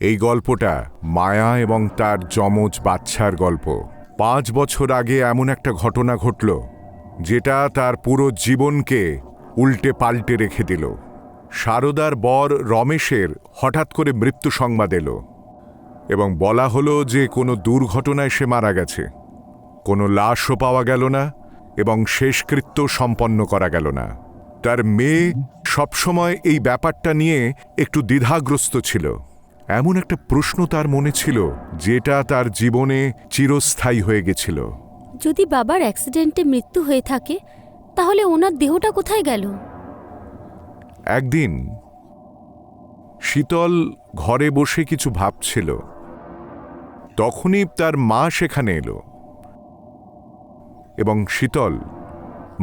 এই গল্পটা মায়া এবং তার যমজ বাচ্চার গল্প। 5 বছর আগে এমন একটা ঘটনা ঘটল যেটা তার পুরো জীবনকে উল্টে পাল্টে রেখে দিল। সারদার বর রমেশের হঠাৎ করে মৃত্যু সংবাদ এলো এবং বলা হলো যে কোনো দুর্ঘটনায় সে মারা গেছে। কোনো লাশও পাওয়া গেল না এবং শেষকৃত্য সম্পন্ন করা গেল না। তার মেয়ে সবসময় এই ব্যাপারটা নিয়ে একটু দ্বিধাগ্রস্ত ছিল। এমন একটা প্রশ্ন তার মনে ছিল যেটা তার জীবনে চিরস্থায়ী হয়ে গেছিল। যদি বাবার অ্যাক্সিডেন্টে মৃত্যু হয়ে থাকে তাহলে ওনার দেহটা কোথায় গেল? একদিন শীতল ঘরে বসে কিছু ভাবছিল, তখনই তার মা সেখানে এলো এবং শীতল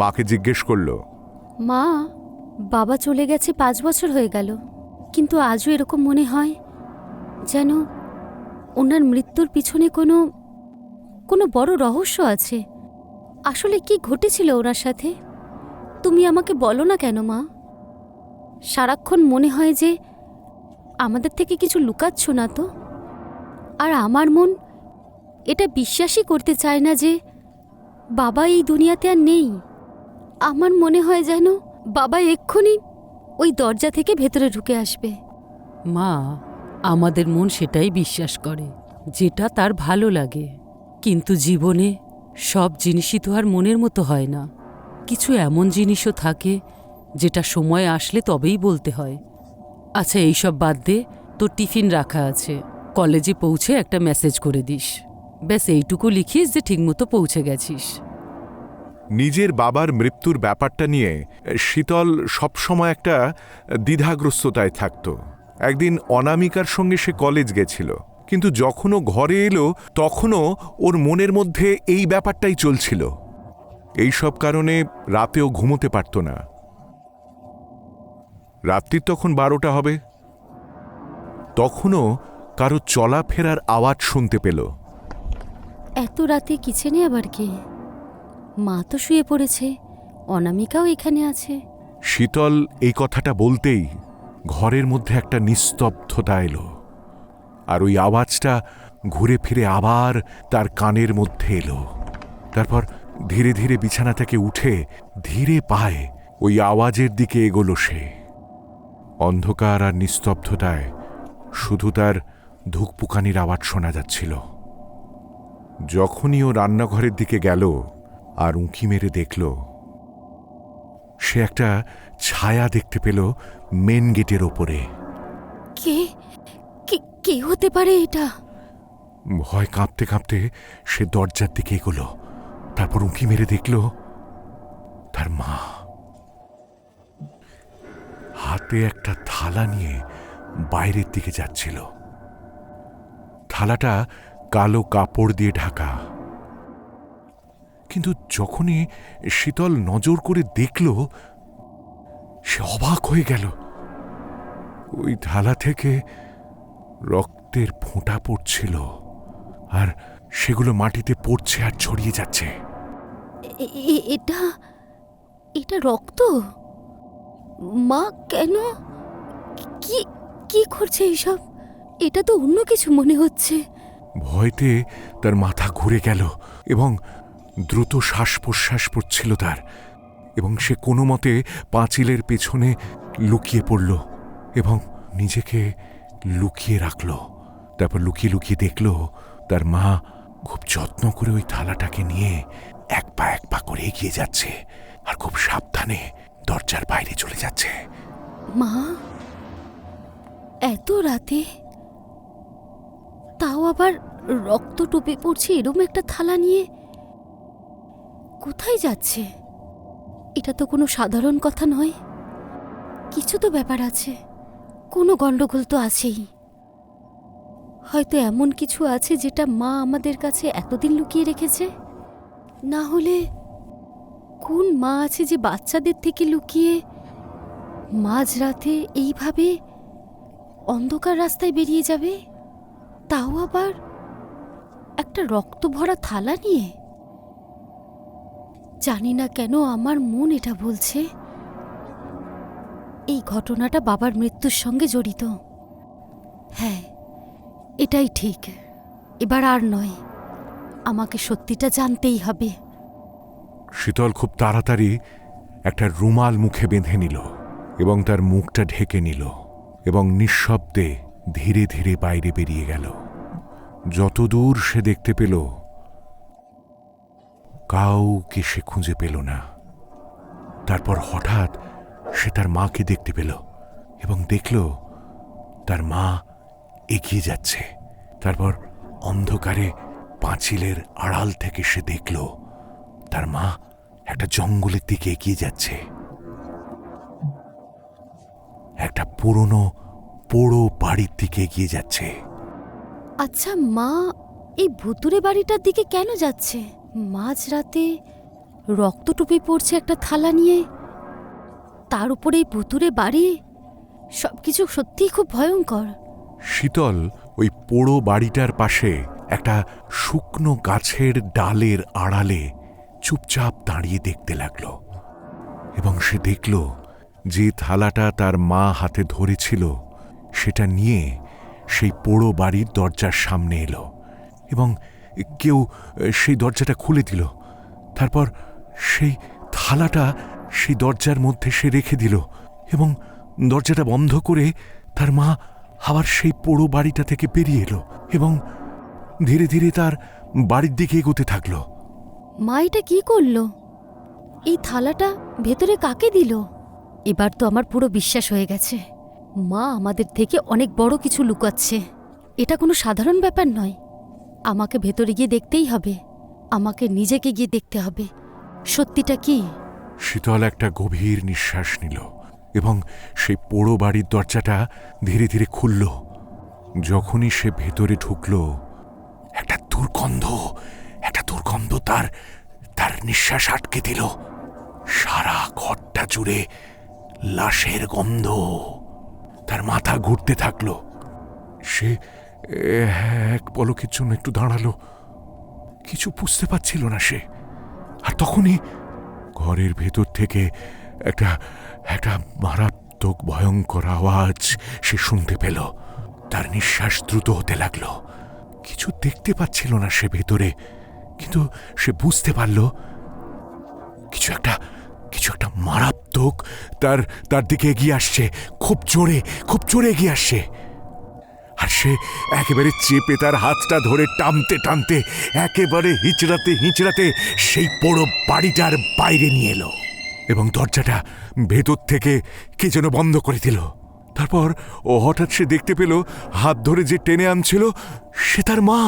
মাকে জিজ্ঞেস করল, মা, বাবা চলে গেছে 5 বছর হয়ে গেল, কিন্তু আজও এরকম মনে হয় যেন ওনার মৃত্যুর পিছনে কোনো বড় রহস্য আছে। আসলে কি ঘটেছিল ওনার সাথে? তুমি আমাকে বলো না কেন মা? সারাক্ষণ মনে হয় যে আমাদের থেকে কিছু লুকাচ্ছ না তো। আর আমার মন এটা বিশ্বাসই করতে চায় না যে বাবা এই দুনিয়াতে আর নেই। আমার মনে হয় যেন বাবা এক্ষুনি ওই দরজা থেকে ভেতরে ঢুকে আসবে। মা, আমাদের মন সেটাই বিশ্বাস করে যেটা তার ভালো লাগে, কিন্তু জীবনে সব জিনিসই তো আর মনের মতো হয় না। কিছু এমন জিনিসও থাকে যেটা সময় আসলে তবেই বলতে হয়। আচ্ছা, এইসব বাদ দে, তোর টিফিন রাখা আছে, কলেজে পৌঁছে একটা মেসেজ করে দিস। ব্যাস এইটুকু লিখিস যে ঠিকমতো পৌঁছে গেছিস। নিজের বাবার মৃত্যুর ব্যাপারটা নিয়ে শীতল সবসময় একটা দ্বিধাগ্রস্ততায় থাকত। একদিন অনামিকার সঙ্গে সে কলেজ গেছিল, কিন্তু যখনও ঘরে এলো তখনও ওর মনের মধ্যে এই ব্যাপারটাই চলছিল। এই সব কারণে রাতেও ঘুমোতে পারত না। রাত্রির তখন 12টা হবে, তখনও কারো চলাফেরার আওয়াজ শুনতে পেল। এত রাতে কিচেনে আবার কে? মা তো শুয়ে পড়েছে, অনামিকাও এখানে আছে। শীতল এই কথাটা বলতেই ঘরের মধ্যে একটা নিস্তব্ধতা এলো, আর ওই আওয়াজটা ঘুরে ফিরে আবার তার কানের মধ্যে এলো। তারপর ধীরে ধীরে বিছানা থেকে উঠে ধীরে পায়ে ওই আওয়াজের দিকে এগোলো সে। অন্ধকার আর নিস্তব্ধতায় শুধু তার ধুকপুকানির আওয়াজ শোনা যাচ্ছিল। যখনই ও রান্নাঘরের দিকে গেল আর উঁকি মেরে দেখল, সে একটা ছায়া দেখতে পেল মেন গেটের ওপরে। কে কে হতে পারে এটা? ভয় কাঁপতে কাঁপতে সে দরজার দিকে এগোলো। তারপর উঁকি মেরে দেখল তার মা হাতে একটা থালা নিয়ে বাইরের দিকে যাচ্ছিল। থালাটা কালো কাপড় দিয়ে ঢাকা, কিন্তু যখনই শীতল নজর করে দেখল সে অবাক হয়ে গেল। ওই থালা থেকে রক্তের ফোঁটা পড়ছিল, আর সেগুলো মাটিতে পড়ছে আর ছড়িয়ে যাচ্ছে। এটা রক্ত? মা কেন? কি কি করছে এইসব? এটা তো অন্য কিছু মনে হচ্ছে। ভয়তে তার মাথা ঘুরে গেল এবং দ্রুত শ্বাস প্রশ্বাস পড়ছিল তার, এবং সে কোনো মতে পাঁচিলের পেছনে লুকিয়ে পড়ল এবং নিজেকে লুকিয়ে রাখল। তারপর লুকিয়ে লুকিয়ে দেখল তার মা খুব যত্ন করে ওই থালাটাকে নিয়ে এক পা করে এগিয়ে যাচ্ছে আর খুব সাবধানে দরজার বাইরে চলে যাচ্ছে। মা, এত রাতে, তাও আবার রক্ত টোপে পড়ছে এরম একটা থালা নিয়ে কোথায় যাচ্ছে? এটা তো কোনো সাধারণ কথা নয়। কিছু তো ব্যাপার আছে, কোনো গন্ডগোল তো আছেই। হয়তো এমন কিছু আছে যেটা মা আমাদের কাছে এতদিন লুকিয়ে রেখেছে। না হলে কোন মা আছে যে বাচ্চাদের থেকে লুকিয়ে মাঝরাতে এইভাবে অন্ধকার রাস্তায় বেরিয়ে যাবে, তাও আবার একটা রক্ত ভরা থালা নিয়ে? জানি না কেন আমার মন এটা বলছে এই ঘটনাটা বাবার মৃত্যুর সঙ্গে জড়িত। হ্যাঁ, এটাই ঠিক। এবার আর নয়, আমাকে সত্যিটা জানতেই হবে। শীতল খুব তাড়াতাড়ি একটা রুমাল মুখে বেঁধে নিল এবং তার মুখটা ঢেকে নিল এবং নিঃশব্দে ধীরে ধীরে বাইরে বেরিয়ে গেল। যতদূর সে দেখতে পেল, কাউকে সে খুঁজে পেল না। তারপর হঠাৎ সে তার মাকে দেখতে পেল এবং দেখল তার মা এগিয়ে যাচ্ছে। তারপর অন্ধকারে পাঁচিলের আড়াল থেকে সে দেখল তার মা একটা জঙ্গলের দিকে এগিয়ে যাচ্ছে, একটা পুরনো পোড়ো বাড়ির দিকে এগিয়ে যাচ্ছে। আচ্ছা, মা এই ভুতুরে বাড়িটার দিকে কেন যাচ্ছে? মাঝরাতে রক্ত টুপে পড়ছে একটা থালা নিয়ে, তার উপরে এই ভুতুরে বাড়ি। সবকিছু সত্যিই খুব ভয়ঙ্কর। শীতল ওই পোড়ো বাড়িটার পাশে একটা শুকনো গাছের ডালের আড়ালে চুপচাপ দাঁড়িয়ে দেখতে লাগল এবং সে দেখল যে থালাটা তার মা হাতে ধরেছিল সেটা নিয়ে সেই পোড়ো বাড়ির দরজার সামনে এলো এবং কেউ সেই দরজাটা খুলে দিল। তারপর সেই থালাটা সেই দরজার মধ্যে সে রেখে দিল এবং দরজাটা বন্ধ করে তার মা আবার সেই পোড়ো বাড়িটা থেকে বেরিয়ে এলো এবং ধীরে ধীরে তার বাড়ির দিকে এগোতে থাকল। মা এটা কি করলো? এই থালাটা ভেতরে কাকে দিল? এবার তো আমার পুরো বিশ্বাস হয়ে গেছে, মা আমাদের থেকে অনেক বড় কিছু লুকাচ্ছে। এটা কোনো সাধারণ ব্যাপার নয়। আমাকে ভেতরে গিয়ে দেখতেই হবে, আমাকে নিজেকে গিয়ে দেখতে হবে সত্যিটা কি। শীতল একটা গভীর নিঃশ্বাস নিল এবং সেই পোড়ো বাড়ির দরজাটা ধীরে ধীরে খুলল। যখনই সে ভেতরে ঢুকল, একটা দুর্গন্ধ তার তার নিঃশ্বাস আটকে দিল। সারা ঘরটা জুড়ে লাশের গন্ধ। তার মাথা ঘুরতে থাকলো। সে এক পলকের জন্য একটু দাঁড়ালো, কিছু বুঝতে পারছিল না সে। আর তখনই ঘরের ভেতর থেকে একটা একটা মারাত্মক ভয়ঙ্কর আওয়াজ সে শুনতে পেল। তার নিঃশ্বাস দ্রুত হতে লাগলো। কিছু দেখতে পাচ্ছিল না সে ভেতরে, কিন্তু সে বুঝতে পারল কিছু একটা মারাত্মক তার তার দিকে এগিয়ে আসছে, খুব জোরে এগিয়ে আসছে। আর সে একেবারে চেপে তার হাতটা ধরে টানতে টানতে একেবারে হিঁচড়াতে সেই পোড়ো বাড়িটার বাইরে নিয়ে এলো এবং দরজাটা ভেতর থেকে কে যেন বন্ধ করে দিল। তারপর ও হঠাৎ সে দেখতে পেল হাত ধরে যে টেনে আনছিল সে তার মা।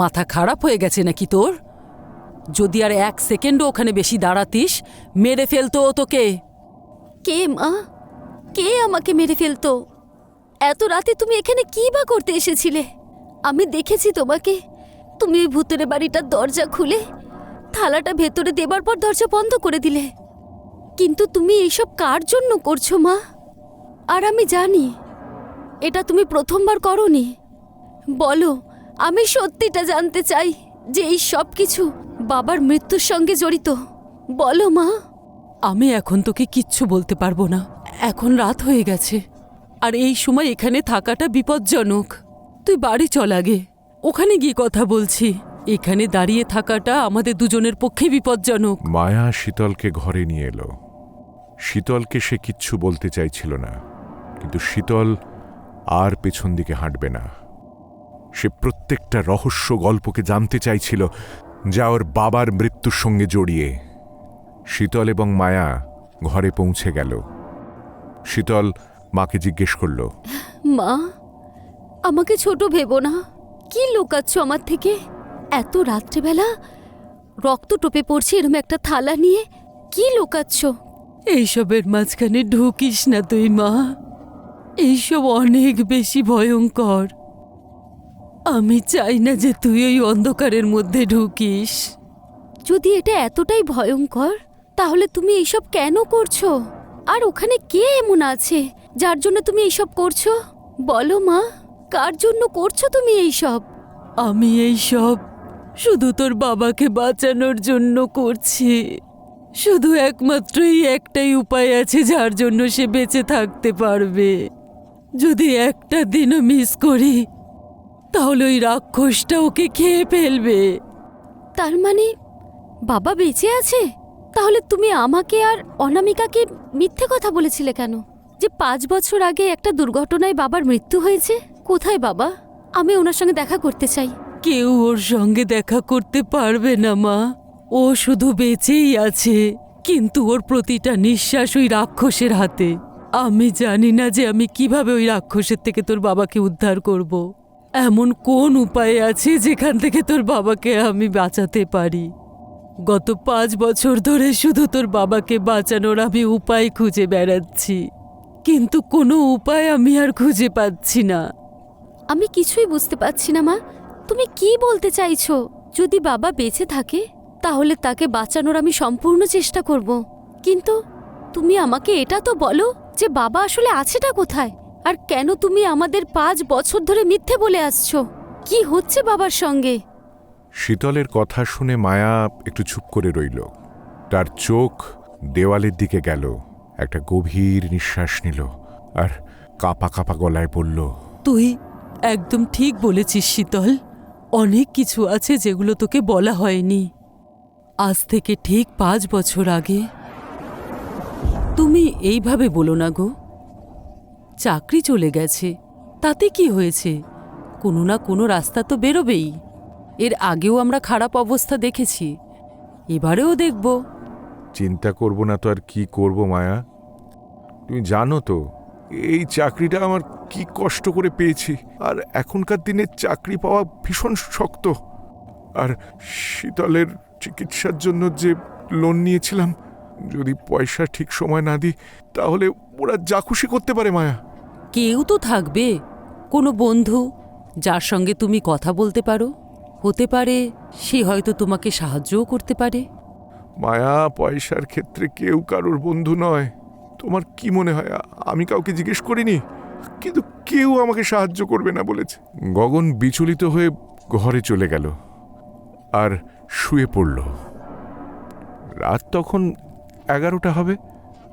মাথা খারাপ হয়ে গেছে নাকি তোর? যদি আর এক সেকেন্ডও ওখানে বেশি দাঁড়াতিস, মেরে ফেলতো ও তোকে। কে মা? কে আমাকে মেরে ফেলতো? এত রাতে তুমি এখানে কি বা করতে এসেছিলে? আমি দেখেছি তোমাকে, তুমি ওই ভুতুরে বাড়িটার দরজা খুলে থালাটা ভেতরে দেবার পর দরজা বন্ধ করে দিলে। কিন্তু তুমি এইসব কার জন্য করছো মা? আর আমি জানি এটা তুমি প্রথমবার করোনি। বলো, আমি সত্যিটা জানতে চাই যে এই সব কিছু বাবার মৃত্যুর সঙ্গে জড়িত। বলো মা। আমি এখন তোকে কিচ্ছু বলতে পারবো না। এখন রাত হয়ে গেছে আর এই সময় এখানে থাকাটা বিপজ্জনক। তুই বাড়ি চল আগে, ওখানে গিয়ে কথা বলছি। এখানে দাঁড়িয়ে থাকাটা আমাদের দুজনের পক্ষে বিপজ্জনক। মায়া শীতলকে ঘরে নিয়ে এলো। শীতলকে সে কিচ্ছু বলতে চাইছিল না, কিন্তু শীতল আর পেছন দিকে হাঁটবে না। সে প্রত্যেকটা রহস্য গল্পকে জানতে চাইছিল যা ওর বাবার মৃত্যুর সঙ্গে জড়িয়ে। শীতল এবং মায়া ঘরে পৌঁছে গেল। শীতল মাকে জিজ্ঞেস করল, মা, আমাকে ছোট ভেবো না। কি লুকাচ্ছ আমার থেকে? এত রাত্রিবেলা রক্ত টোপে পড়ছে এরম একটা থালা নিয়ে কি লুকাচ্ছ? এইসবের মাঝখানে ঢুকিস না তুই মা, এইসব অনেক বেশি ভয়ঙ্কর। আমি চাই না যে তুই ওই অন্ধকারের মধ্যে ঢুকিস। যদি এটা এতটাই ভয়ঙ্কর, তাহলে তুমি এইসব কেন করছো? আর ওখানে কে এমন আছে যার জন্য তুমি এইসব করছো? বলো মা, কার জন্য করছো তুমি এইসব? আমি এইসব শুধু তোর বাবাকে বাঁচানোর জন্য করছি। শুধু একমাত্র এই একটাই উপায় আছে যার জন্য সে বেঁচে থাকতে পারবে। যদি একটা দিনও মিস করি তাহলে ওই রাক্ষসটা ওকে খেয়ে ফেলবে। তার মানে বাবা বেঁচে আছে? তাহলে তুমি আমাকে আর অনামিকাকে মিথ্যে কথা বলেছিলে কেন যে 5 বছর আগে একটা দুর্ঘটনায় বাবার মৃত্যু হয়েছে? কোথায় বাবা? আমি ওনার সঙ্গে দেখা করতে চাই। কেউ ওর সঙ্গে দেখা করতে পারবে না মা। ও শুধু বেঁচেই আছে, কিন্তু ওর প্রতিটা নিঃশ্বাস ওই রাক্ষসের হাতে। আমি জানি না যে আমি কিভাবে ওই রাক্ষসের থেকে তোর বাবাকে উদ্ধার করব। এমন কোন উপায় আছে যেখান থেকে তোর বাবাকে আমি বাঁচাতে পারি? গত 5 বছর ধরে শুধু তোর বাবাকে বাঁচানোর আমি উপায় খুঁজে বেড়াচ্ছি, কিন্তু কোনো উপায় আমি আর খুঁজে পাচ্ছি না। আমি কিছুই বুঝতে পারছি না মা, তুমি কি বলতে চাইছো? যদি বাবা বেঁচে থাকে তাহলে তাকে বাঁচানোর আমি সম্পূর্ণ চেষ্টা করব, কিন্তু তুমি আমাকে এটা তো বলো যে বাবা আসলে আছেটা কোথায়, আর কেন তুমি আমাদের 5 বছর ধরে মিথ্যে বলে আসছো? কি হচ্ছে বাবার সঙ্গে? শীতলের কথা শুনে মায়া একটু চুপ করে রইল। তার চোখ দেওয়ালের দিকে গেল, একটা গভীর নিঃশ্বাস নিল আর কাঁপা কাঁপা গলায় বলল, তুই একদম ঠিক বলেছিস শীতল। অনেক কিছু আছে যেগুলো তোকে বলা হয়নি। আজ থেকে ঠিক 5 বছর আগে। তুমি এইভাবে বলো না গো। চাকরি চলে গেছে, তাতে কি হয়েছে? কোনো না কোনো রাস্তা তো বেরোবেই। এর আগেও আমরা খারাপ অবস্থা দেখেছি, এবারেও দেখব। চিন্তা করব না তো আর কি করব মায়া? তুমি জানো তো এই চাকরিটা আমার কি কষ্ট করে পেয়েছি, আর এখনকার দিনে চাকরি পাওয়া ভীষণ শক্ত। আর শীতলের চিকিৎসার জন্য যে লোন নিয়েছিলাম, যদি পয়সা ঠিক সময় না দিই তাহলে ওরা যা খুশি করতে পারে মায়া। কেউ তো থাকবে, কোনো বন্ধু যার সঙ্গে তুমি কথা বলতে পারো। হতে পারে সে হয়তো তোমাকে সাহায্যও করতে পারে। মায়া, পয়সার ক্ষেত্রে কেউ কারোর বন্ধু নয়। তোমার কি মনে হয় আমি কাউকে জিজ্ঞেস করিনি? কিন্তু কেউ আমাকে সাহায্য করবে না বলেছে। গগন বিচলিত হয়ে ঘরে চলে গেল আর শুয়ে পড়ল। রাত তখন 11টা হবে।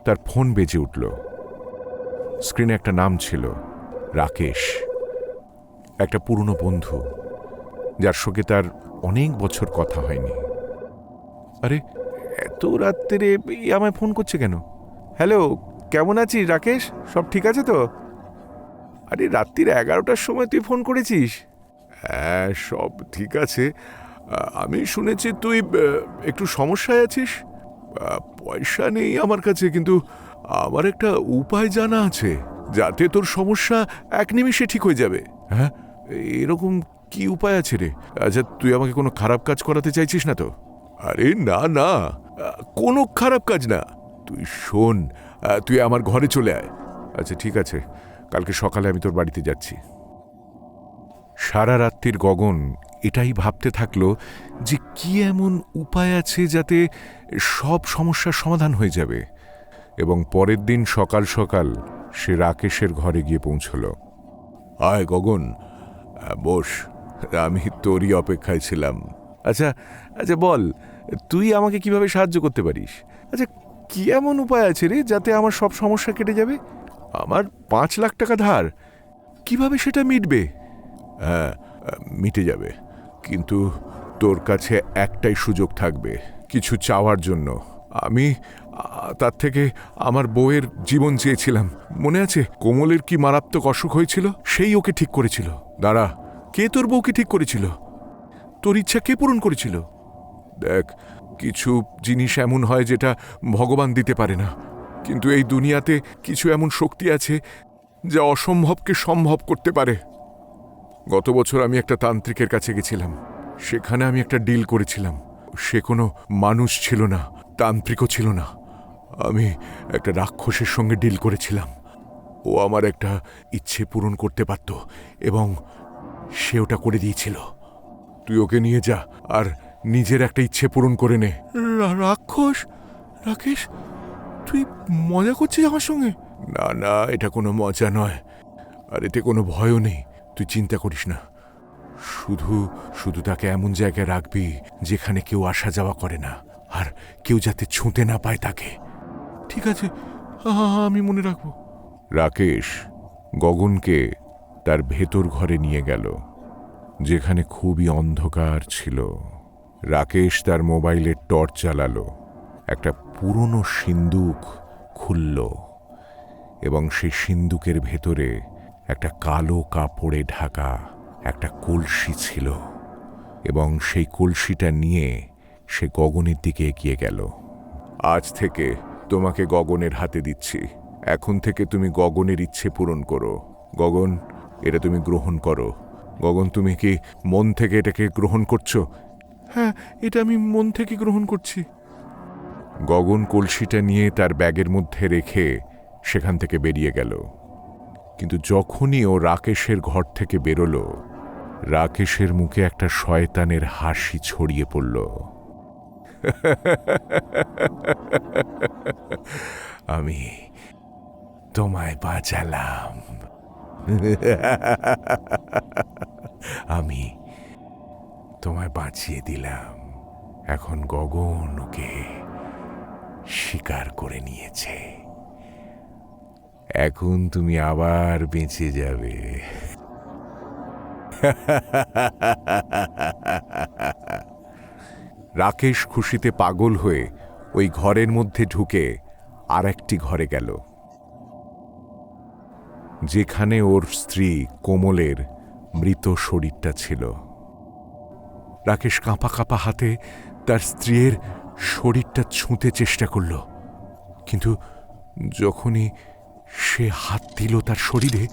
তার ফোন বেজে উঠল। স্ক্রিনে একটা নাম ছিল, রাকেশ। একটা পুরনো বন্ধু যার সঙ্গে তার অনেক বছর কথা হয়নি। আরে এত রাত্রে আমায় ফোন করছে কেন? হ্যালো, কেমন আছিস রাকেশ? সব ঠিক আছে তো? আরে রাত্রির 11টার সময় তুই ফোন করেছিস? হ্যাঁ, সব ঠিক আছে। আমি শুনেছি তুই একটু সমস্যায় আছিস। পয়সা নেই আমার কাছে, কিন্তু আমার একটা উপায় জানা আছে যাতে তোর সমস্যা 1 নিমিষে ঠিক হয়ে যাবে। হ্যাঁ, এরকম কি উপায় আছে রে? আচ্ছা, তুই আমাকে কোনো খারাপ কাজ করাতে চাইছিস না তো? আরে না না, কোনো খারাপ কাজ না। তুই শোন, তুই আমার ঘরে চলে আয়। আচ্ছা ঠিক আছে, কালকে সকালে আমি তোর বাড়িতে যাচ্ছি। সারা রাত্রির গগন এটাই ভাবতে থাকলো যে কি এমন উপায় আছে যাতে সব সমস্যার সমাধান হয়ে যাবে। এবং পরের দিন সকাল সকাল সে রাকেশের ঘরে গিয়ে পৌঁছল। আয় গগন, বস, আমি তোরই অপেক্ষায় ছিলাম। আচ্ছা আচ্ছা, বল তুই আমাকে কিভাবে সাহায্য করতে পারিস? আচ্ছা, কি এমন উপায় আছে রে যাতে আমার সব সমস্যা কেটে যাবে? আমার 5 লাখ টাকা ধার, কিভাবে সেটা মিটবে? হ্যাঁ, মিটে যাবে, কিন্তু তোর কাছে একটাই সুযোগ থাকবে কিছু চাওয়ার জন্য। আমি তার থেকে আমার বউয়ের জীবন চেয়েছিলাম। মনে আছে কোমলের কি মারাত্মক অসুখ হয়েছিল? সেই ওকে ঠিক করেছিল। দাঁড়া, কে তোর বউকে ঠিক করেছিল? তোর ইচ্ছা কে পূরণ করেছিল? দেখ, কিছু জিনিস এমন হয় যেটা ভগবান দিতে পারে না, কিন্তু এই দুনিয়াতে কিছু এমন শক্তি আছে যা অসম্ভবকে সম্ভব করতে পারে। গত বছর আমি একটা তান্ত্রিকের কাছে গেছিলাম। সেখানে আমি একটা ডিল করেছিলাম। সে কোনো মানুষ ছিল না, তান্ত্রিকও ছিল না। আমি একটা রাক্ষসের সঙ্গে ডিল করেছিলাম। ও আমার একটা ইচ্ছে পূরণ করতে পারত এবং সে ওটা করে দিয়েছিল। তুই ওকে নিয়ে যা আর নিজের একটা ইচ্ছে পূরণ করে নে। রাক্ষস? রাকেশ, তুই মজা করছিস আমার সঙ্গে? না না, এটা কোনো মজা নয়, আর এতে কোনো ভয়ও নেই। তুই চিন্তা করিস না। শুধু শুধু তাকে এমন জায়গায় রাখবি যেখানে কেউ আসা যাওয়া করে না, আর কেউ যাতে ছুঁতে না পায় তাকে। ঠিক আছে, আমি মনে রাখবো। রাকেশ গগনকে তার ভেতর ঘরে নিয়ে গেল যেখানে খুবই অন্ধকার ছিল। রাকেশ তার মোবাইলের টর্চ জ্বালালো, একটা পুরনো সিন্দুক খুলল এবং সেই সিন্দুকের ভেতরে একটা কালো কাপড়ে ঢাকা একটা কলসি ছিল, এবং সেই কলসিটা নিয়ে সে গগনের দিকে এগিয়ে গেল। আজ থেকে তোমাকে গগনের হাতে দিচ্ছি, এখন থেকে তুমি গগনের ইচ্ছে পূরণ করো। গগন, এটা তুমি গ্রহণ করো। গগন, তুমি কি মন থেকে এটাকে গ্রহণ করছো? হ্যাঁ, এটা আমি মন থেকে গ্রহণ করছি। গগন কলসিটা নিয়ে তার ব্যাগের মধ্যে রেখে সেখান থেকে বেরিয়ে গেল। কিন্তু যখনই ও রাকেশের ঘর থেকে বেরোলো, রাকেশের মুখে একটা শয়তানের হাসি ছড়িয়ে পড়ল। আমি তোমায় বাঁচালাম, আমি তোমায় বাঁচিয়ে দিলাম। এখন গগন ওকে স্বীকার করে নিয়েছে, এখন তুমি আবার বেঁচে যাবে। রাকেশ খুশিতে পাগল হয়ে ওই ঘরের মধ্যে ঢুকে আর একটি ঘরে গেল, যেখানে ওর স্ত্রী কোমলের মৃত শরীরটা ছিল। রাকেশ কাঁপা কাঁপা হাতে তার স্ত্রীর শরীরটা ছুঁতে চেষ্টা করল, কিন্তু যখনই সে হাত দিল তার শরীরে,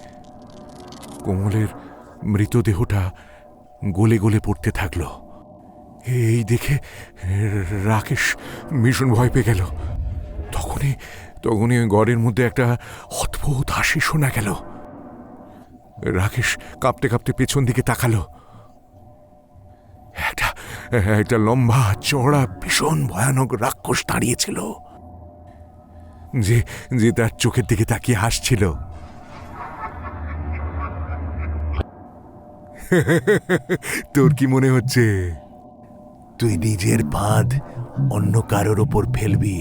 কোমলের মৃতদেহটা গলে গলে পড়তে থাকল। এই দেখে রাকেশ ভীষণ ভয় পেয়ে গেল। তখনই ওই ঘরের মধ্যে একটা অদ্ভুত হাসি শোনা গেল। রাকেশ কাঁপতে কাঁপতে পেছন দিকে তাকালো। একটা লম্বা চওড়া ভীষণ ভয়ানক রাক্ষস দাঁড়িয়েছিল, যে তার চোখের দিকে তাকিয়ে হাসছিল। তোর কি মনে হচ্ছে তুই নিজের ফাঁদ অন্য কারোর ওপর ফেলবি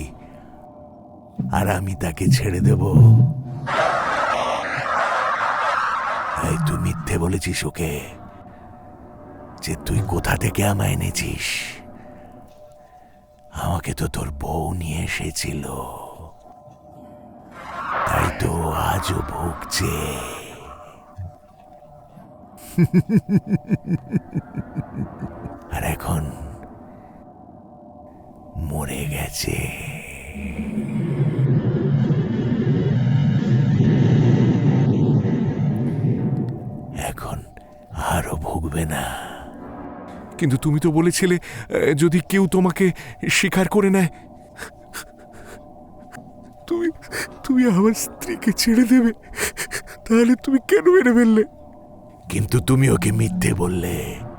আর আমি তাকে ছেড়ে দেব? এই তুই মিথ্যে বলেছিস ওকে যে তুই কোথা থেকে আমায় এনেছিস। আমাকে তো তোর বউ নিয়ে এসেছিল, তাই তো আজও ভুগছে। আর এখন মরে গেছে। এখন আরো ভুগবে না। কিন্তু তুমি তো বলেছিলে যদি কেউ তোমাকে স্বীকার করে নেয়, তুমি আমার স্ত্রীকে ছেড়ে দেবে, তাহলে তুমি কেন মেরে ফেললে? কিন্তু তুমি ওকে মিথ্যে বললে।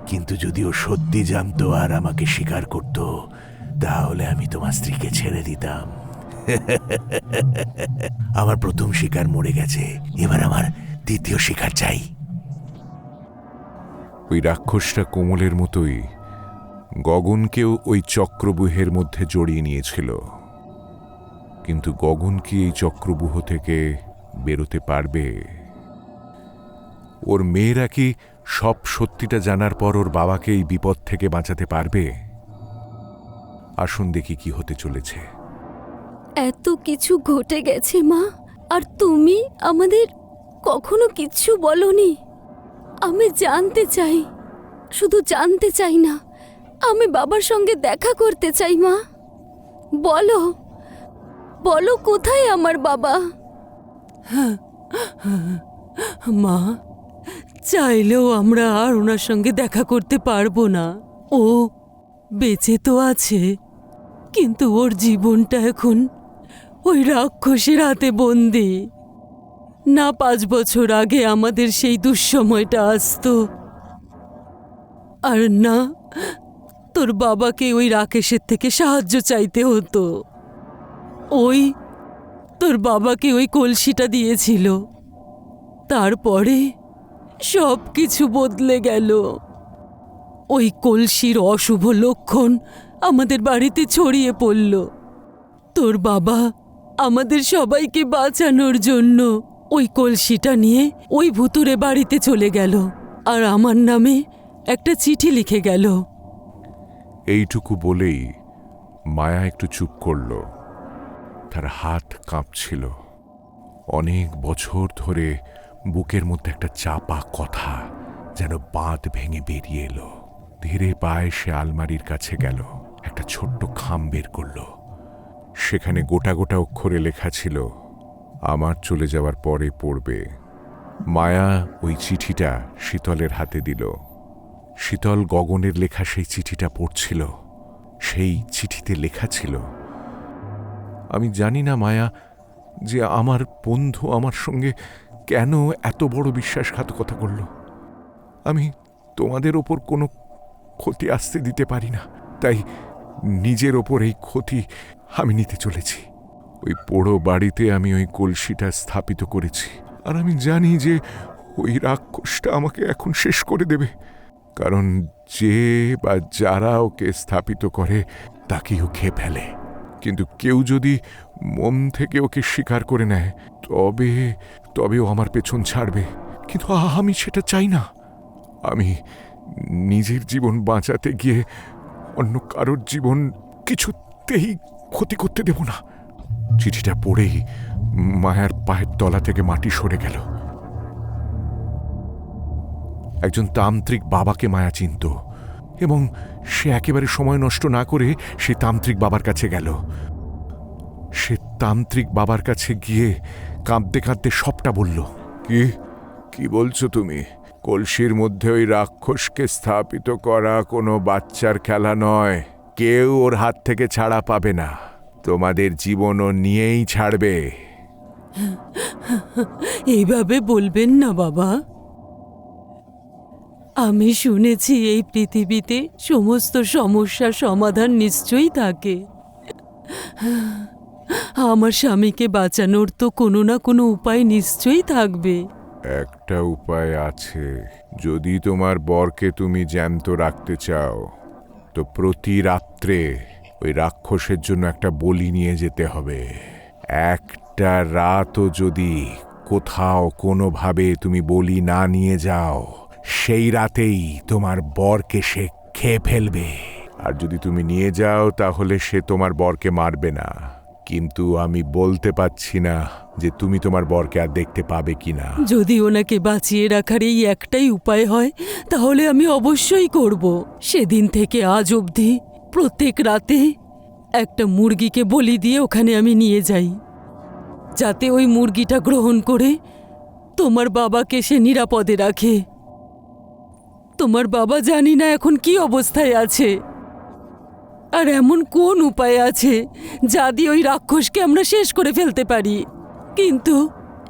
কিন্তু যদি ও সত্যি জানতো আর আমাকে স্বীকার করত, তাহলে আমি তোমার স্ত্রীকে ছেড়ে দিতাম। আমার প্রথম শিকার মরে গেছে, এবার আমার দ্বিতীয় শিকার চাই। ওই রাক্ষসটা কোমলের মতোই গগনকেও ওই চক্রব্যূহের মধ্যে জড়িয়ে নিয়েছিল। কিন্তু গগন কি এই চক্রব্যূহ থেকে বেরোতে পারবে? ওর মেয়েরা কি সব সত্যিটা জানার পর ওর বাবাকে এই বিপদ থেকে বাঁচাতে পারবে? আসুন দেখি কি হতে চলেছে। এত কিছু ঘটে গেছে মা, আর তুমি আমাদের কখনো কিচ্ছু বলনি। আমি জানতে চাই, শুধু জানতে চাই না, আমি বাবার সঙ্গে দেখা করতে চাই। মা বলো, বলো কোথায় আমার বাবা? মা, চাইলেও আমরা আর ওনার সঙ্গে দেখা করতে পারবো না। ও বেঁচে তো আছে, কিন্তু ওর জীবনটা এখন ওই রাক্ষসের হাতে বন্দি। না 5 বছর আগে আমাদের সেই দুঃসময়টা আসতো, আর না তোর বাবাকে ওই রাকেশের থেকে সাহায্য চাইতে হতো। ওই তোর বাবাকে ওই কলসিটা দিয়েছিল, তারপরে সব কিছু বদলে গেল। ওই কলসির অশুভ লক্ষণ আমাদের বাড়িতে ছড়িয়ে পড়ল। তোর বাবা আমাদের সবাইকে বাঁচানোর জন্য ওই কলসিটা নিয়ে ওই ভুতুরে বাড়িতে চলে গেল, আর আমার নামে একটা চিঠি লিখে গেল। এইটুকু বলেই মায়া একটু চুপ করল। তার হাত কাঁপছিল। অনেক বছর ধরে বুকের মধ্যে একটা চাপা কথা যেন বাঁধ ভেঙে বেরিয়ে এলো। ধীরে পায়ে সে আলমারির কাছে গেল, একটা ছোট্ট খাম বের করল। সেখানে গোটা গোটা অক্ষরে লেখা ছিল, আমার চলে যাওয়ার পরে পড়বে। মায়া ওই চিঠিটা শীতলের হাতে দিল। শীতল গগনের লেখা সেই চিঠিটা পড়ছিল। সেই চিঠিতে লেখা ছিল, আমি জানি না মায়া, যে আমার বন্ধু আমার সঙ্গে কেন এত বড় বিশ্বাসঘাতকতা করল। আমি তোমাদের ওপর কোনো ক্ষতি আসতে দিতে পারি না, তাই নিজের ওপর এই ক্ষতি আমি নিতে চলেছি। ওই পোড়ো বাড়িতে আমি ওই কলসিটা স্থাপিত করেছি, আর আমি জানি যে ওই রাক্ষসটা আমাকে এখন শেষ করে দেবে। কারণ যে বা যারা ওকে স্থাপিত করে তাকেও খেয়ে ফেলে। কিন্তু কেউ যদি মন থেকে ওকে স্বীকার করে নেয় তবেও আমার পেছন ছাড়বে। কিন্তু আমি সেটা চাই না। আমি নিজের জীবন বাঁচাতে গিয়ে অন্য কারোর জীবন কিছুতেই ক্ষতি করতে দেব না। চিঠিটা পড়েই মায়ার পায়ের তলা থেকে মাটি সরে গেল। একজন তান্ত্রিক বাবাকে মায়া চিনত, এবং সে একেবারে সময় নষ্ট না করে সে তান্ত্রিক বাবার কাছে গেল। সে তান্ত্রিক বাবার কাছে গিয়ে কাঁদতে কাঁদতে সবটা বলল। কি বলছো তুমি? কলসির মধ্যে ওই রাক্ষসকে স্থাপিত করা কোনো বাচ্চার খেলা নয়। কেউ ওর হাত থেকে ছাড়া পাবে না। তোমাদের জীবনও নিয়েই ছাড়বে। এইভাবে বলবেন না বাবা। আমি শুনেছি এই পৃথিবীতে সমস্ত সমস্যার সমাধান নিশ্চয়ই থাকে। আমার স্বামীকে বাঁচানোর তো কোনো না কোনো উপায় নিশ্চয়ই থাকবে। একটা উপায় আছে। যদি তোমার বরকে তুমি জ্যান্ত রাখতে চাও, তো প্রতি রাত্রে ওই রাক্ষসের জন্য একটা বলি নিয়ে যেতে হবে। একটা রাতও যদি কোথাও কোনোভাবে তুমি বলি না নিয়ে যাও, সেই রাতেই তোমার বরকে সে খেয়ে ফেলবে। আর যদি তুমি নিয়ে যাও তাহলে সে তোমার বরকে মারবে না। কিন্তু আমি বলতে পারছি না যে তুমি তোমার বরকে আর দেখতে পাবে কিনা। যদি ওনাকে বাঁচিয়ে রাখার এই একটাই উপায় হয়, তাহলে আমি অবশ্যই করব। সেদিন থেকে আজ অবধি প্রত্যেক রাতে একটা মুরগিকে বলি দিয়ে ওখানে আমি নিয়ে যাই, যাতে ওই মুরগিটা গ্রহণ করে তোমার বাবাকে সে নিরাপদে রাখে। তোমার বাবা জানি না এখন কি অবস্থায় আছে, আর এমন কোন উপায় আছে যা দিয়ে ওই রাক্ষসকে আমরা শেষ করে ফেলতে পারি। কিন্তু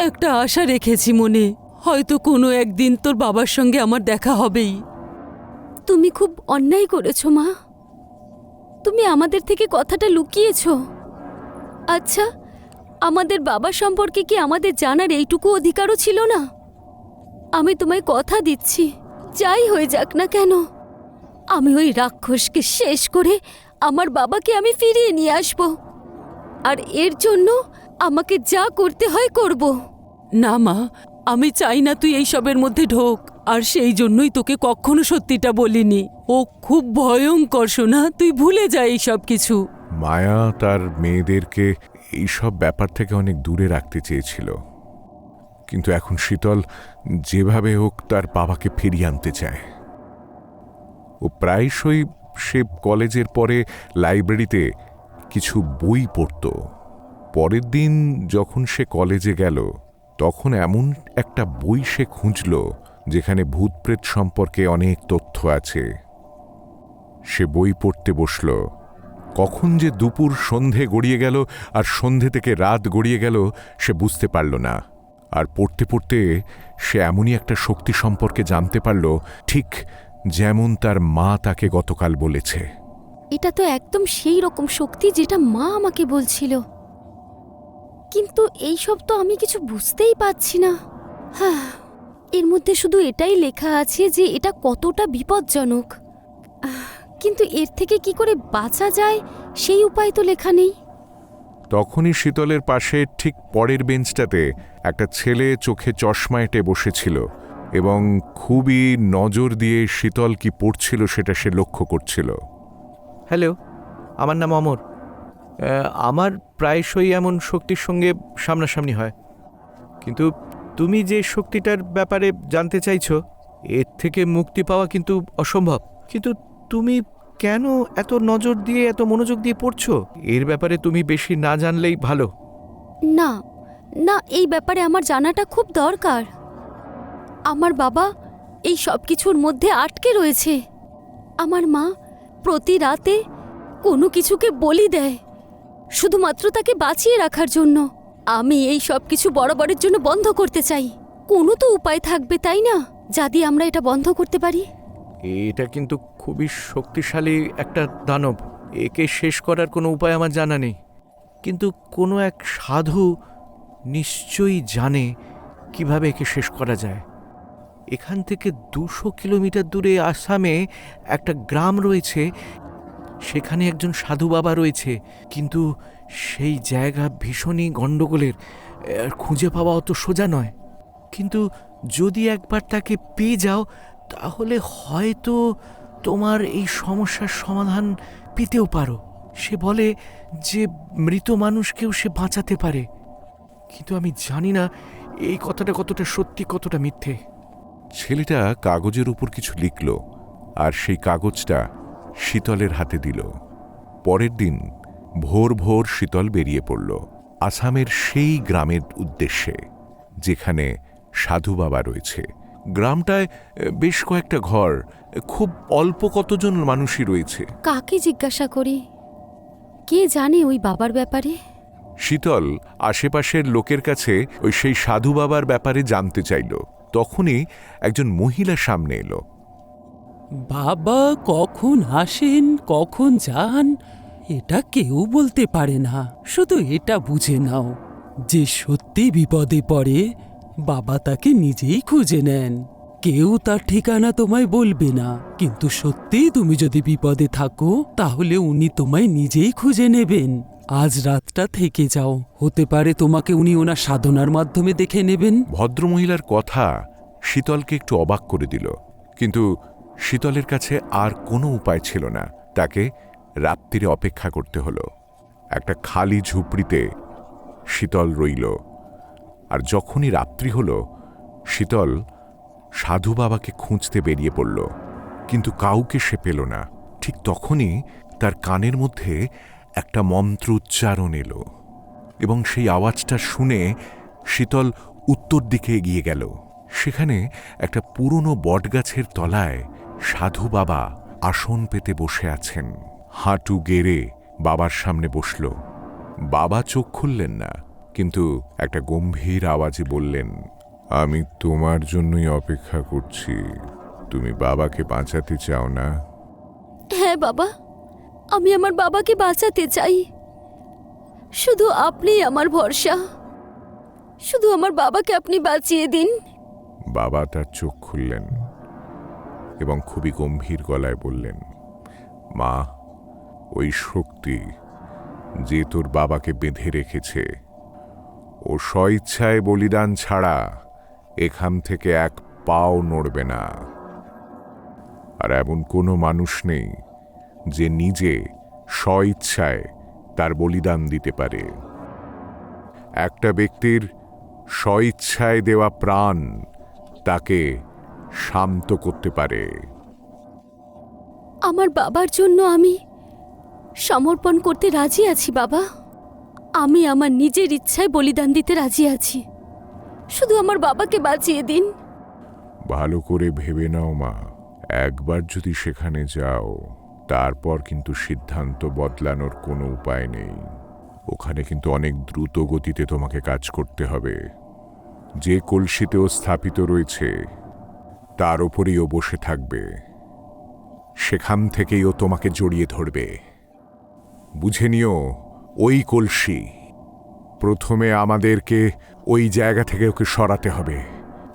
একটা আশা রেখেছি মনে, হয়তো কোনো একদিন তোর বাবার সঙ্গে আমার দেখা হবেই। তুমি খুব অন্যায় করেছো মা। তুমি আমাদের থেকে কথাটা লুকিয়েছ। আচ্ছা, আমাদের বাবা সম্পর্কে কি আমাদের জানার এইটুকু অধিকারও ছিল না? আমি তোমায় কথা দিচ্ছি, যাই হয়ে যাক না কেন, আমি ওই রাক্ষসকে শেষ করে আমার বাবাকে আমি ফিরিয়ে নিয়ে আসব। আর এর জন্য আমাকে যা করতে হয় করব। না মা, আমি চাই না তুই এইসবের মধ্যে ঢোক, আর সেই জন্যই তোকে কখনো সত্যিটা বলিনি। ও খুব ভয়ঙ্কর সোনা, তুই ভুলে যা এইসব কিছু। মায়া তার মেয়েদেরকে এইসব ব্যাপার থেকে অনেক দূরে রাখতে চেয়েছিল, কিন্তু এখন শীতল যেভাবে হোক তার বাবাকে ফিরিয়ে আনতে চায়। ও প্রায়শই সে কলেজের পরে লাইব্রেরিতে কিছু বই পড়ত। পরের দিন যখন সে কলেজে গেল, তখন এমন একটা বই সে খুঁজল যেখানে ভূতপ্রেত সম্পর্কে অনেক তথ্য আছে। সে বই পড়তে বসল। কখন যে দুপুর সন্ধে গড়িয়ে গেল আর সন্ধে থেকে রাত গড়িয়ে গেল সে বুঝতে পারল না। আর পড়তে পড়তে সে এমনই একটা শক্তি সম্পর্কে জানতে পারল, ঠিক যেমন তার মা তাকে গতকাল বলেছে। এটা তো একদম সেই রকম শক্তি যেটা মা আমাকে বলছিল, কিন্তু এইসব তো আমি কিছু বুঝতেই পারছি না। হ্যাঁ, এর মধ্যে শুধু এটাই লেখা আছে যে এটা কতটা বিপজ্জনক, কিন্তু এর থেকে কি করে বাঁচা যায় সেই উপায় তো লেখা নেই। তখনই শীতলের পাশে ঠিক পরের বেঞ্চটাতে একটা ছেলে চোখে চশমা এঁটে বসেছিল। এবং খুবই নজর দিয়ে শীতল কি পড়ছিল সেটা সে লক্ষ্য করছিল। হ্যালো, আমার নাম অমর। আমার প্রায়শই এমন শক্তির সঙ্গে সামনাসামনি হয়, কিন্তু তুমি যে শক্তিটার ব্যাপারে জানতে চাইছো এর থেকে মুক্তি পাওয়া কিন্তু অসম্ভব। কিন্তু তুমি কেন এত নজর দিয়ে এত মনোযোগ দিয়ে পড়ছো? এর ব্যাপারে তুমি বেশি না জানলেই ভালো। না না, এই ব্যাপারে আমার জানাটা খুব দরকার। আমার বাবা এই সব কিছুর মধ্যে আটকে রয়েছে। আমার মা প্রতি রাতে কোনো কিছুকে বলি দেয় শুধুমাত্র তাকে বাঁচিয়ে রাখার জন্য। আমি এই সব কিছু বরাবরের জন্য বন্ধ করতে চাই। কোনো তো উপায় থাকবে, তাই না, যা দিয়ে আমরা এটা বন্ধ করতে পারি? এটা কিন্তু খুবই শক্তিশালী একটা দানব। একে শেষ করার কোনো উপায় আমার জানা নেই, কিন্তু কোনো এক সাধু নিশ্চয়ই জানে কিভাবে একে শেষ করা যায়। এখান থেকে 200 কিলোমিটার দূরে আসামে একটা গ্রাম রয়েছে, সেখানে একজন সাধু বাবা রয়েছে, কিন্তু সেই জায়গা ভীষণই গণ্ডগোলের। খুঁজে পাওয়া অত সোজা নয়, কিন্তু যদি একবার তাকে পেয়ে যাও তাহলে হয়তো তোমার এই সমস্যার সমাধান পেতেও পারো। সে বলে যে মৃত মানুষকেও সে বাঁচাতে পারে, কিন্তু আমি জানি না এই কথাটা কতটা সত্যি কতটা মিথ্যে। ছেলেটা কাগজের উপর কিছু লিখল আর সেই কাগজটা শীতলের হাতে দিল। পরের দিন ভোর ভোর শীতল বেরিয়ে পড়ল আসামের সেই গ্রামের উদ্দেশ্যে যেখানে সাধু বাবা রয়েছে। গ্রামটায় বেশ কয়েকটা ঘর, খুব অল্প কতজন মানুষই রয়েছে। কাকে জিজ্ঞাসা করি? কে জানে ওই বাবার ব্যাপারে? শীতল আশেপাশের লোকের কাছে ওই সেই সাধু বাবার ব্যাপারে জানতে চাইল। তখনই একজন মহিলা সামনে এলো। বাবা কখন আসেন কখন যান এটা কেউ বলতে পারে না। শুধু এটা বুঝে নাও যে সত্যি বিপদে পড়ে বাবা তাকে নিজেই খুঁজে নেন। কেউ তার ঠিকানা তোমায় বলবে না, কিন্তু সত্যি তুমি যদি বিপদে থাকো তাহলে উনি তোমায় নিজেই খুঁজে নেবেন। আজ রাতটা থেকে যাও, হতে পারে তোমাকে উনি ওনার সাধনার মাধ্যমে দেখে নেবেন। ভদ্রমহিলার কথা শীতলকে একটু অবাক করে দিল, কিন্তু শীতলের কাছে আর কোনো উপায় ছিল না। তাকে রাত্রিরে অপেক্ষা করতে হলো। একটা খালি ঝুপড়িতে শীতল রইল। আর যখনই রাত্রি হলো, শীতল সাধু বাবাকে খুঁজতে বেরিয়ে পড়ল, কিন্তু কাউকে সে পেল না। ঠিক তখনই তার কানের মধ্যে একটা মন্ত্র উচ্চারণ এলো, এবং সেই আওয়াজটা শুনে শীতল উত্তর দিকে এগিয়ে গেল। সেখানে একটা পুরনো বটগাছের তলায় সাধু বাবা আসন পেতে বসে আছেন। হাঁটু গেড়ে বাবার সামনে বসল। বাবা চোখ খুললেন না, কিন্তু একটা গম্ভীর আওয়াজে বললেন, আমি তোমার জন্যই অপেক্ষা করছি। তুমি বাবাকে বাঁচাতে চাও না? হ্যাঁ বাবা, আমি আমার বাবাকে বাঁচাতে চাই। শুধু আপনিই আমার ভরসা। শুধু আমার বাবাকে আপনি বাঁচিয়ে দিন। বাবা তার চোখ খুললেন এবং খুবই গম্ভীর গলায় বললেন, মা, ওই শক্তি যে তোর বাবাকে বেঁধে রেখেছে, ও স্বইচ্ছায় বলিদান ছাড়া এখান থেকে এক পাও নড়বে না। আর এমন কোনো মানুষ নেই যে নিজে স্বইচ্ছায় তার বলিদান দিতে পারে। একটা ব্যক্তির স্বইচ্ছায় দেওয়া প্রাণ তাকে শান্ত করতে পারে। আমার বাবার জন্য আমি সমর্পণ করতে রাজি আছি বাবা। আমি আমার নিজের ইচ্ছায় বলিদান দিতে রাজি আছি। শুধু আমার বাবাকে বাঁচিয়ে দিন। ভালো করে ভেবে নাও মা, একবার যদি সেখানে যাও তারপর কিন্তু সিদ্ধান্ত বদলানোর কোনো উপায় নেই। ওখানে কিন্তু অনেক দ্রুত গতিতে তোমাকে কাজ করতে হবে। যে কলসিতেও স্থাপিত রয়েছে তার উপরেই ও বসে থাকবে। সেখান থেকেই ও তোমাকে জড়িয়ে ধরবে। বুঝে নিও, ওই কলসি। প্রথমে আমাদেরকে ওই জায়গা থেকে ওকে সরাতে হবে,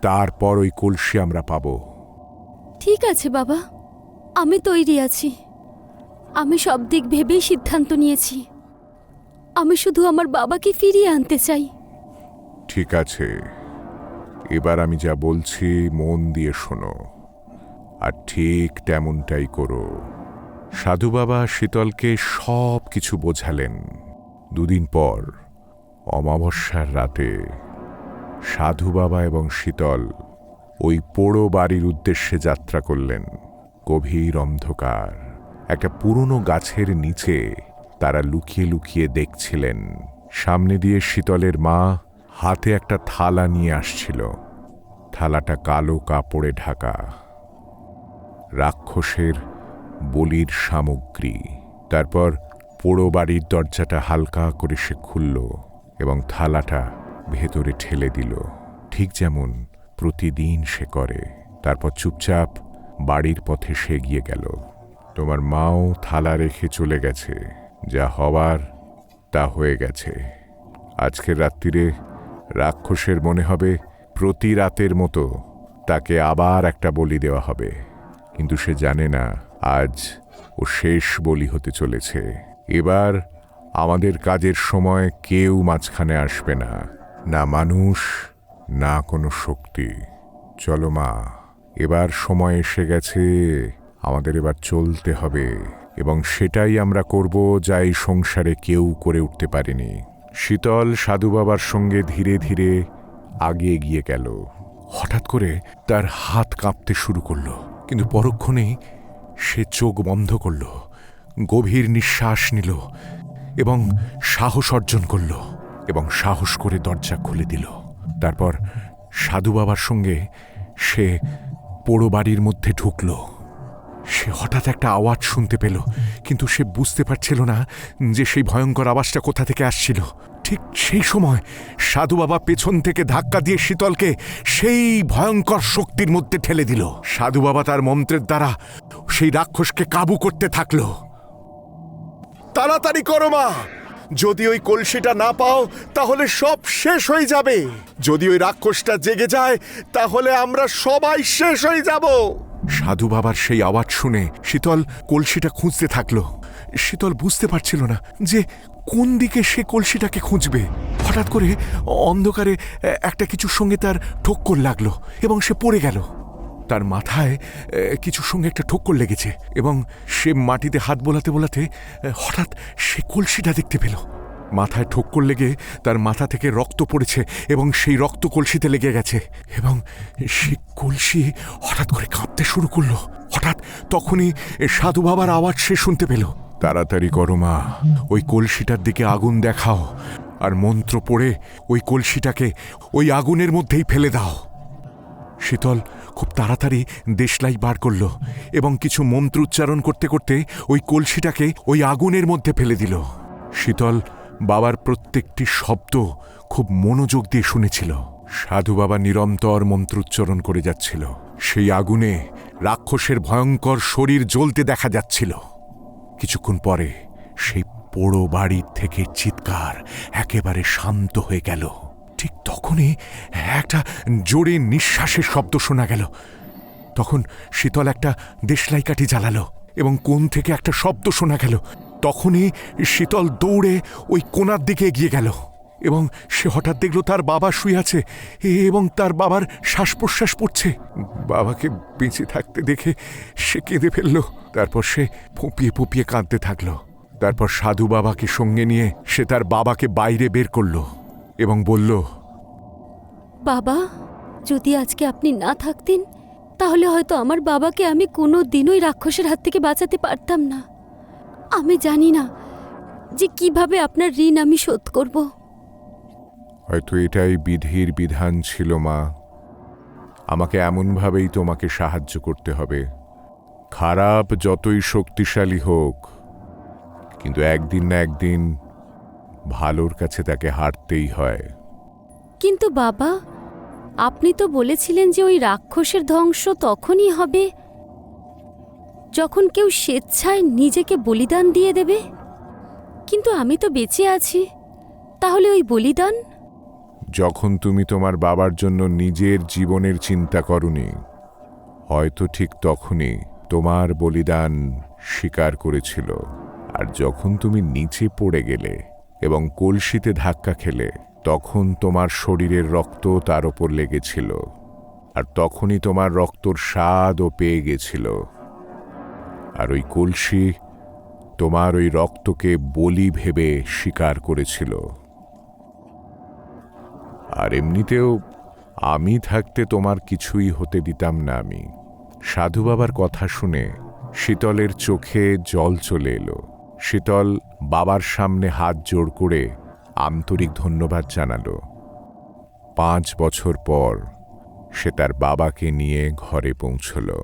তারপর ওই কলসি আমরা পাব। ঠিক আছে বাবা, আমি তৈরি আছি। আমি সব দিক ভেবেই সিদ্ধান্ত নিয়েছি। আমি শুধু আমার বাবাকে ফিরিয়ে আনতে চাই। ঠিক আছে, এবার আমি যা বলছি মন দিয়ে শোনো, আর ঠিক তেমনটাই করো। সাধু বাবা শীতলকে সব কিছু বোঝালেন। দুদিন পর অমাবস্যার রাতে সাধু বাবা এবং শীতল ওই পোড়ো বাড়ির উদ্দেশ্যে যাত্রা করলেন। গভীর অন্ধকার, একটা পুরনো গাছের নিচে তারা লুকিয়ে লুকিয়ে দেখছিলেন। সামনে দিয়ে শীতলের মা হাতে একটা থালা নিয়ে আসছিল। থালাটা কালো কাপড়ে ঢাকা, রাক্ষসের বলির সামগ্রী। তারপর পোড়ো বাড়ির দরজাটা হালকা করে সে খুলল এবং থালাটা ভেতরে ঠেলে দিল, ঠিক যেমন প্রতিদিন সে করে। তারপর চুপচাপ বাড়ির পথে সে এগিয়ে গেল। তোমার মাও থালা রেখে চলে গেছে, যা হওয়ার তা হয়ে গেছে। আজকের রাত্রিরে রাক্ষসের মনে হবে প্রতি রাতের মতো তাকে আবার একটা বলি দেওয়া হবে, কিন্তু সে জানে না আজ ও শেষ বলি হতে চলেছে। এবার আমাদের কাজের সময় কেউ মাঝখানে আসবে না, না মানুষ না কোনো শক্তি। চলো মা, এবার সময় এসে গেছে, আমাদের এবার চলতে হবে, এবং সেটাই আমরা করব যা এই সংসারে কেউ করে উঠতে পারেনি। শীতল সাধু বাবার সঙ্গে ধীরে ধীরে আগে এগিয়ে গেল। হঠাৎ করে তার হাত কাঁপতে শুরু করল, কিন্তু পরক্ষণেই সে চোখ বন্ধ করল, গভীর নিঃশ্বাস নিল এবং সাহস অর্জন করল এবং সাহস করে দরজা খুলে দিল। তারপর সাধু বাবার সঙ্গে সে পোড়ো বাড়ির মধ্যে ঢুকল। সে হঠাৎ একটা আওয়াজ শুনতে পেল, কিন্তু সে বুঝতে পারছিল না যে সেই ভয়ঙ্কর আওয়াজটা কোথা থেকে আসছিল। ঠিক সেই সময় সাধু বাবা পেছন থেকে ধাক্কা দিয়ে শীতলকে সেই ভয়ঙ্কর শক্তির মধ্যে ঠেলে দিল। সাধু বাবা তার মন্ত্রের দ্বারা সেই রাক্ষসকে কাবু করতে থাকল। তাড়াতাড়ি করো মা, যদি ওই কলসিটা না পাও তাহলে সব শেষ হয়ে যাবে। যদি ওই রাক্ষসটা জেগে যায় তাহলে আমরা সবাই শেষ হয়ে যাব। সাধু বাবার সেই আওয়াজ শুনে শীতল কলসিটা খুঁজতে থাকলো। শীতল বুঝতে পারছিল না যে কোন দিকে সে কলসিটাকে খুঁজবে। হঠাৎ করে অন্ধকারে একটা কিছুর সঙ্গে তার ঠোক্কর লাগলো এবং সে পড়ে গেল। তার মাথায় কিছুর সঙ্গে একটা ঠোক্কর লেগেছে এবং সে মাটিতে হাত বোলাতে বোলাতে হঠাৎ সে কলসিটা দেখতে পেল। মাথায় ঠোক্কর লেগে তার মাথা থেকে রক্ত পড়েছে এবং সেই রক্ত কলসিতে লেগে গেছে এবং সে কলসি হঠাৎ করে কাঁপতে শুরু করলো। হঠাৎ তখনই সাধু বাবার আওয়াজ সে শুনতে পেল, তাড়াতাড়ি করো মা, ওই কলসিটার দিকে আগুন দেখাও আর মন্ত্র পড়ে ওই কলসিটাকে ওই আগুনের মধ্যেই ফেলে দাও। শীতল খুব তাড়াতাড়ি দেশলাই বার করল এবং কিছু মন্ত্র উচ্চারণ করতে করতে ওই কলসিটাকে ওই আগুনের মধ্যে ফেলে দিল। শীতল বাবার প্রত্যেকটি শব্দ খুব মনোযোগ দিয়ে শুনেছিল। সাধু বাবা নিরন্তর মন্ত্রোচ্চারণ করে যাচ্ছিল। সেই আগুনে রাক্ষসের ভয়ঙ্কর শরীর জ্বলতে দেখা যাচ্ছিল। কিছুক্ষণ পরে সেই পোড়ো বাড়ির থেকে চিৎকার একেবারে শান্ত হয়ে গেল। ঠিক তখনই একটা জোরে নিঃশ্বাসের শব্দ শোনা গেল। তখন শীতল একটা দেশলাই কাঠি জ্বালালো এবং কোণ থেকে একটা শব্দ শোনা গেল। তখনই শীতল দৌড়ে ওই কোণার দিকে এগিয়ে গেল এবং সে হঠাৎ দেখল তার বাবা শুয়ে আছে এবং তার বাবার শ্বাস প্রশ্বাস পড়ছে। বাবাকে বেঁচে থাকতে দেখে সে কেঁদে ফেলল। তারপর সে ফুঁপিয়ে ফুঁপিয়ে কাঁদতে থাকল। তারপর সাধু বাবাকে সঙ্গে নিয়ে সে তার বাবাকে বাইরে বের করল এবং বলল, বাবা, যদি আজকে আপনি না থাকতেন তাহলে হয়তো আমার বাবাকে আমি কোনো দিনই রাক্ষসের হাত থেকে বাঁচাতে পারতাম না। আমি জানি না যে কিভাবে আপনার ঋণ আমি শোধ করব। হয়তো এটাই বিধির বিধান ছিল মা, আমাকে এমনভাবেই তোমাকে সাহায্য করতে হবে। খারাপ যতই শক্তিশালী হোক, কিন্তু একদিন না একদিন ভালোর কাছে তাকে হারতেই হয়। কিন্তু বাবা, আপনি তো বলেছিলেন যে ওই রাক্ষসের ধ্বংস তখনই হবে যখন কেউ স্বেচ্ছায় নিজেকে বলিদান দিয়ে দেবে। কিন্তু আমি তো বেঁচে আছি, তাহলে ওই বলিদান? যখন তুমি তোমার বাবার জন্য নিজের জীবনের চিন্তা করনি, হয়তো ঠিক তখনই তোমার বলিদান স্বীকার করেছিল। আর যখন তুমি নিচে পড়ে গেলে এবং কলসিতে ধাক্কা খেলে, তখন তোমার শরীরের রক্ত তার ওপর লেগেছিল, আর তখনই তোমার রক্তর স্বাদও পেয়ে গেছিল। আর ওই কলসি তোমার ওই রক্তকে বলি ভেবে স্বীকার করেছিল। আর এমনিতেও আমি থাকতে তোমার কিছুই হতে দিতাম না আমি। সাধু বাবার কথা শুনে শীতলের চোখে জল চলে এলো। শীতল বাবার সামনে হাত জোড় করে আন্তরিক ধন্যবাদ জানালো। 5 বছর পর সে তার বাবাকে নিয়ে ঘরে পৌঁছলো।